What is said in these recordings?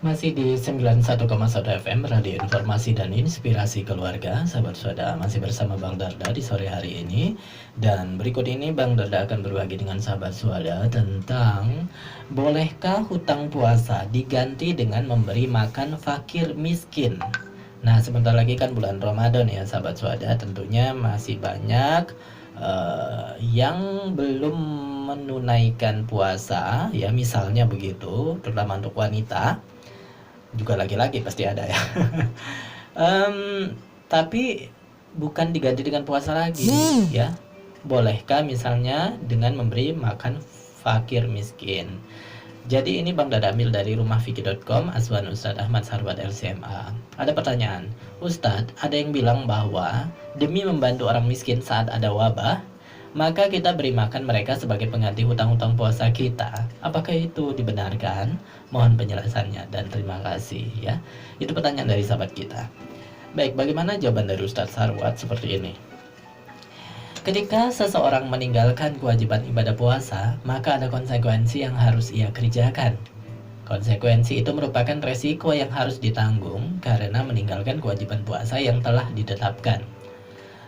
Masih di 91,1 FM Radio Informasi dan Inspirasi Keluarga. Sahabat Suada, masih bersama Bang Darda di sore hari ini. Dan berikut ini Bang Darda akan berbagi dengan sahabat Suada tentang bolehkah hutang puasa diganti dengan memberi makan fakir miskin. Nah, sebentar lagi kan bulan Ramadan ya sahabat Suada. Tentunya masih banyak yang belum menunaikan puasa ya, misalnya begitu, terutama untuk wanita, juga laki-laki pasti ada ya. Tapi bukan diganti dengan puasa lagi ya. Bolehkah misalnya dengan memberi makan fakir miskin. Jadi ini Bang Dada ambil dari rumahfikih.com, Aswan Ustadz Ahmad Sarbat LCMA. Ada pertanyaan, Ustadz, ada yang bilang bahwa demi membantu orang miskin saat ada wabah, maka kita beri makan mereka sebagai pengganti hutang-hutang puasa kita. Apakah itu dibenarkan? Mohon penjelasannya dan terima kasih ya. Itu pertanyaan dari sahabat kita. Baik, bagaimana jawaban dari Ustadz Sarwat seperti ini? Ketika seseorang meninggalkan kewajiban ibadah puasa, maka ada konsekuensi yang harus ia kerjakan. Konsekuensi itu merupakan resiko yang harus ditanggung karena meninggalkan kewajiban puasa yang telah ditetapkan.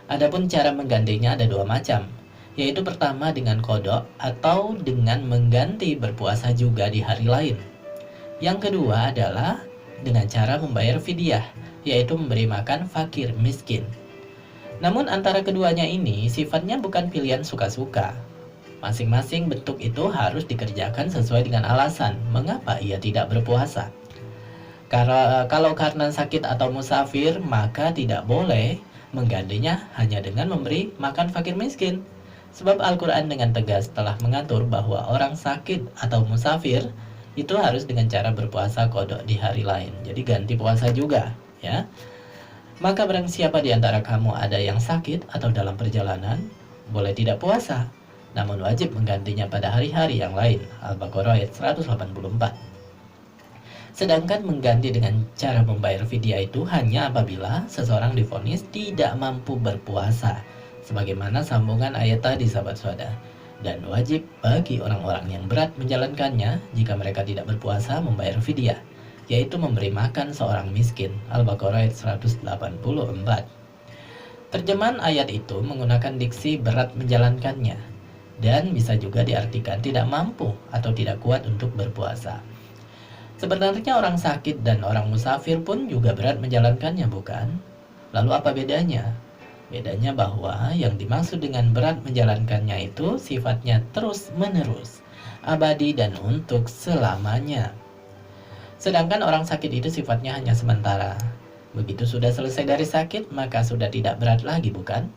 Adapun cara menggantinya ada dua macam, yaitu pertama dengan qadha atau dengan mengganti berpuasa juga di hari lain. Yang kedua adalah dengan cara membayar fidyah, yaitu memberi makan fakir miskin. Namun antara keduanya ini sifatnya bukan pilihan suka-suka. Masing-masing bentuk itu harus dikerjakan sesuai dengan alasan mengapa ia tidak berpuasa. Kalau karena sakit atau musafir, maka tidak boleh menggantinya hanya dengan memberi makan fakir miskin. Sebab Al-Quran dengan tegas telah mengatur bahwa orang sakit atau musafir itu harus dengan cara berpuasa qadha di hari lain. Jadi ganti puasa juga ya. Maka barang siapa di antara kamu ada yang sakit atau dalam perjalanan, boleh tidak puasa, namun wajib menggantinya pada hari-hari yang lain. Al-Baqarah ayat 184. Sedangkan mengganti dengan cara membayar fidyah itu hanya apabila seseorang divonis tidak mampu berpuasa, sebagaimana sambungan ayat tadi sahabat Suada. Dan wajib bagi orang-orang yang berat menjalankannya jika mereka tidak berpuasa membayar fidyah, yaitu memberi makan seorang miskin. Al-Baqarah ayat 184. Terjemahan ayat itu menggunakan diksi berat menjalankannya, dan bisa juga diartikan tidak mampu atau tidak kuat untuk berpuasa. Sebenarnya orang sakit dan orang musafir pun juga berat menjalankannya, bukan? Lalu apa bedanya? Bedanya bahwa yang dimaksud dengan berat menjalankannya itu sifatnya terus-menerus, abadi dan untuk selamanya. Sedangkan orang sakit itu sifatnya hanya sementara. Begitu sudah selesai dari sakit, maka sudah tidak berat lagi, bukan?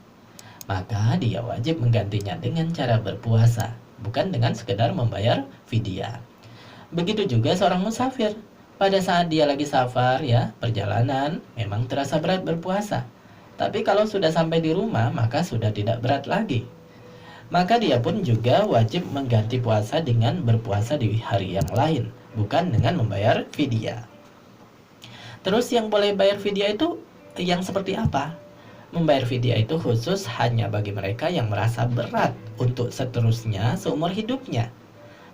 Maka dia wajib menggantinya dengan cara berpuasa, bukan dengan sekedar membayar fidyah. Begitu juga seorang musafir. Pada saat dia lagi safar ya, perjalanan, memang terasa berat berpuasa. Tapi kalau sudah sampai di rumah, maka sudah tidak berat lagi. Maka dia pun juga wajib mengganti puasa dengan berpuasa di hari yang lain, bukan dengan membayar fidyah. Terus yang boleh bayar fidyah itu yang seperti apa? Membayar fidyah itu khusus hanya bagi mereka yang merasa berat untuk seterusnya seumur hidupnya,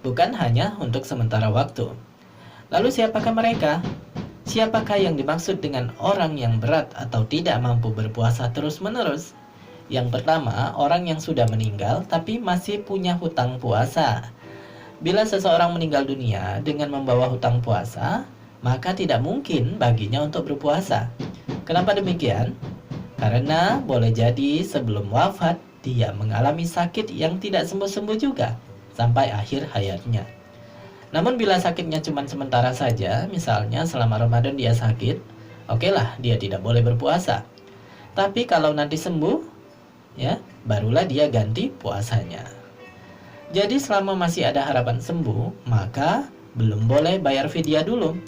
bukan hanya untuk sementara waktu. Lalu siapakah mereka? Siapakah yang dimaksud dengan orang yang berat atau tidak mampu berpuasa terus-menerus? Yang pertama, orang yang sudah meninggal tapi masih punya hutang puasa. Bila seseorang meninggal dunia dengan membawa hutang puasa, maka tidak mungkin baginya untuk berpuasa. Kenapa demikian? Karena boleh jadi sebelum wafat dia mengalami sakit yang tidak sembuh-sembuh juga sampai akhir hayatnya. Namun bila sakitnya cuma sementara saja, misalnya selama Ramadan dia sakit, okelah dia tidak boleh berpuasa. Tapi kalau nanti sembuh, ya, barulah dia ganti puasanya. Jadi selama masih ada harapan sembuh, maka belum boleh bayar fidyah dulu.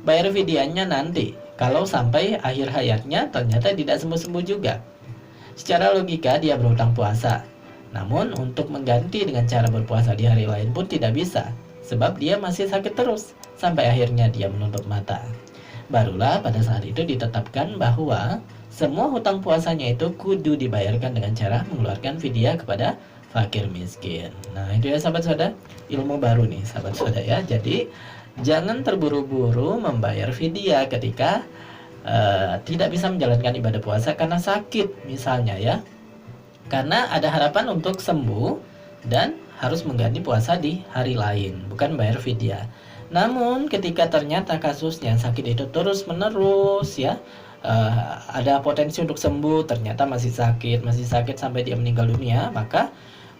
Bayar fidyahnya nanti, kalau sampai akhir hayatnya ternyata tidak sembuh-sembuh juga. Secara logika dia berhutang puasa. Namun untuk mengganti dengan cara berpuasa di hari lain pun tidak bisa, sebab dia masih sakit terus sampai akhirnya dia menutup mata. Barulah pada saat itu ditetapkan bahwa semua hutang puasanya itu kudu dibayarkan dengan cara mengeluarkan fidyah kepada fakir miskin. Nah, itu ya sahabat saudara, ilmu baru nih sahabat saudara ya. Jadi jangan terburu-buru membayar fidyah ketika tidak bisa menjalankan ibadah puasa karena sakit misalnya ya. Karena ada harapan untuk sembuh dan harus mengganti puasa di hari lain, bukan bayar fidyah. Namun ketika ternyata kasusnya sakit itu terus menerus ya, ada potensi untuk sembuh, ternyata masih sakit sampai dia meninggal dunia, maka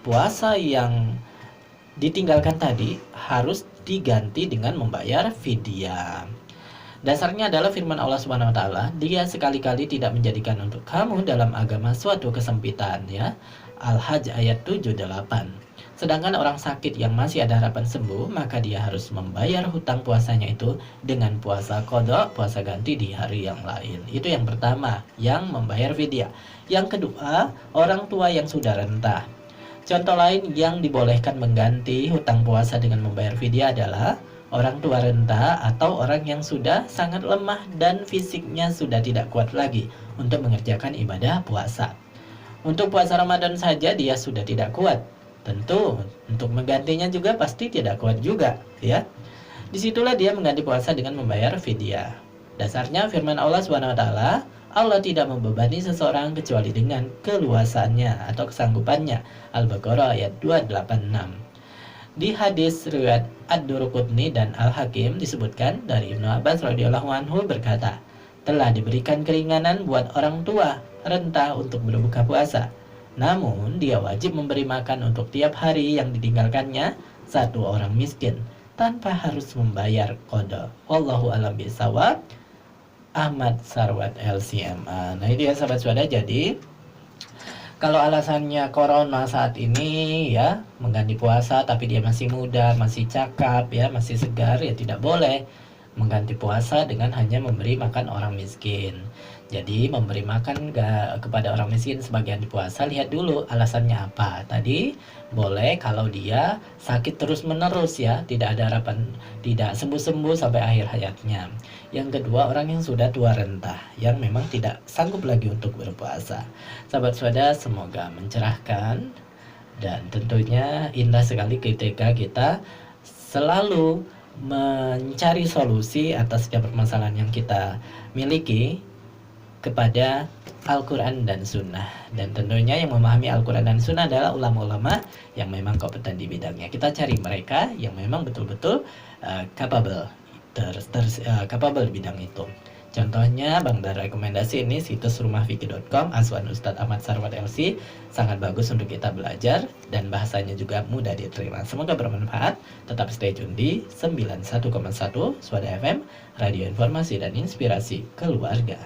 puasa yang ditinggalkan tadi harus diganti dengan membayar fidyah. Dasarnya adalah firman Allah Subhanahu wa taala, Dia sekali-kali tidak menjadikan untuk kamu dalam agama suatu kesempitan ya. Al-Hajj ayat 78. Sedangkan orang sakit yang masih ada harapan sembuh, maka dia harus membayar hutang puasanya itu dengan puasa qadha, puasa ganti di hari yang lain. Itu yang pertama, yang membayar fidyah. Yang kedua, orang tua yang sudah rentah. Contoh lain yang dibolehkan mengganti hutang puasa dengan membayar fidyah adalah orang tua renta atau orang yang sudah sangat lemah dan fisiknya sudah tidak kuat lagi untuk mengerjakan ibadah puasa. Untuk puasa Ramadan saja dia sudah tidak kuat. Tentu untuk menggantinya juga pasti tidak kuat juga, ya. Disitulah dia mengganti puasa dengan membayar fidyah. Dasarnya firman Allah Subhanahu wa taala, Allah tidak membebani seseorang kecuali dengan keluasannya atau kesanggupannya. Al-Baqarah ayat 286. Di hadis riwayat Ad-Duruqutni dan Al-Hakim disebutkan dari Ibnu Abbas radhiyallahu anhu berkata, telah diberikan keringanan buat orang tua renta untuk berbuka puasa. Namun dia wajib memberi makan untuk tiap hari yang ditinggalkannya satu orang miskin tanpa harus membayar qadha. Wallahu a'lam bishawab. Ahmad Sarwat LCMA. Nah itu ya sahabat saudara, jadi kalau alasannya corona saat ini ya mengganti puasa tapi dia masih muda, masih cakap ya, masih segar ya tidak boleh mengganti puasa dengan hanya memberi makan orang miskin. Jadi memberi makan kepada orang miskin sebagian di puasa, lihat dulu alasannya apa. Tadi boleh kalau dia sakit terus menerus ya, tidak ada harapan, tidak sembuh-sembuh sampai akhir hayatnya. Yang kedua, orang yang sudah tua renta, yang memang tidak sanggup lagi untuk berpuasa. Sahabat saudara, semoga mencerahkan dan tentunya indah sekali ketika kita selalu mencari solusi atas setiap permasalahan yang kita miliki kepada Al-Quran dan Sunnah. Dan tentunya yang memahami Al-Quran dan Sunnah adalah ulama-ulama yang memang kompeten di bidangnya. Kita cari mereka yang memang betul-betul capable di bidang itu. Contohnya Bang Dar rekomendasi ini situs rumahfikih.com Aswan Ustadz Ahmad Sarwat LC, sangat bagus untuk kita belajar dan bahasanya juga mudah diterima. Semoga bermanfaat. Tetap stay tune di 91,1 Suara FM, Radio Informasi dan Inspirasi Keluarga.